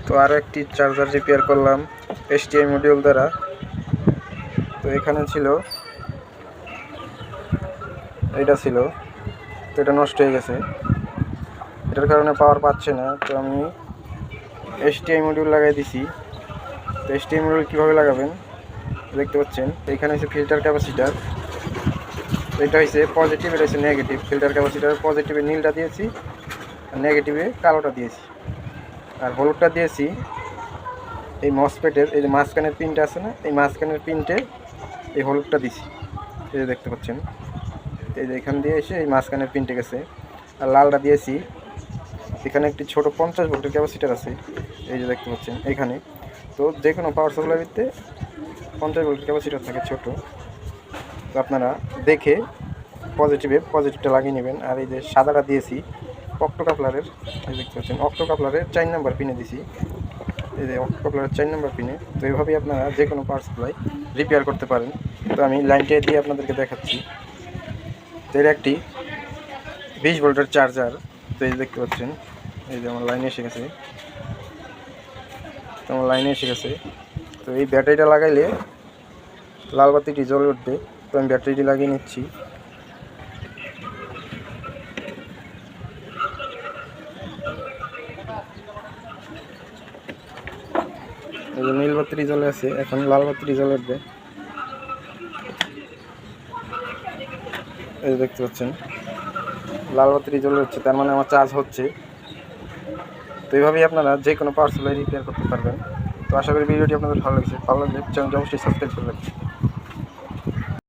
তো আরও একটি চার্জার রিপেয়ার করলাম এসটিআই মডিউল দ্বারা। তো এখানে ছিল, এটা ছিল, তো এটা নষ্ট হয়ে গেছে, এটার কারণে পাওয়ার পাচ্ছে না। তো আমি এসটিআই মডিউল লাগাই দিছি। তো এসটিআই মডিউল কীভাবে লাগাবেন দেখতে পাচ্ছেন। তো এখানে হচ্ছে ফিল্টার ক্যাপাসিটার, এটা হচ্ছে পজিটিভ, এটা হচ্ছে নেগেটিভ। ফিল্টার ক্যাপাসিটার পজিটিভে নীলটা দিয়েছি আর নেগেটিভে কালোটা দিয়েছি, আর হলুদটা দিয়েছি এই মসফেটের এই যে মাঝখানের পিনটা আছে না, এই মাঝখানের পিনটে এই হলুদটা দিছি, এই যে দেখতে পাচ্ছেন। এই যে এখান দিয়ে এসে এই মাঝখানের পিনটে গেছে। আর লালটা দিয়েছি, এখানে একটি ছোট 50 ভোল্টের ক্যাপাসিটার আছে, এই যে দেখতে পাচ্ছেন এখানে। তো যে কোনো পাওয়ার সাপ্লাইতে 50 ভোল্টের ক্যাপাসিটার থাকে ছোট। তো আপনারা দেখে পজিটিভটা লাগিয়ে নেবেন। আর এই যে সাদাটা দিয়েছি অক্টো কাপলারের, এই দেখতে পাচ্ছেন অক্টো কাপলারের 4 নম্বর পিনে দিছি, এই যে অক্টো কাপলারের 4 নম্বর পিনে। তো এইভাবেই আপনারা যে কোনো পাওয়ার সাপ্লাই রিপেয়ার করতে পারেন। তো আমি লাইনটা দিয়ে আপনাদেরকে দেখাচ্ছি। তো এর একটি 20 ভোল্টের চার্জার, তো এই দেখতে পাচ্ছেন এই যে আমার লাইনে এসে গেছে, তো আমার লাইনে এসে গেছে। তো এই ব্যাটারিটা লাগাইলে লাল বাতিটি জ্বলে উঠবে। তো আমি ব্যাটারিটি লাগিয়ে নিচ্ছি। এই যে নীল বাতি জ্বলে আছে, এখন লাল বাতি জ্বলে উঠবে, এই দেখতে পাচ্ছেন লাল বাতি জ্বলে উঠছে, তার মানে আমার চার্জ হচ্ছে। তো এইভাবেই আপনারা যে কোনো পাওয়ার সাপ্লাই রিপেয়ার করতে পারবেন। তো আশা করি ভিডিওটি আপনাদের ভালো লাগছে। ভালো লাগলে চ্যানেলটি অবশ্যই সাবস্ক্রাইব করবেন।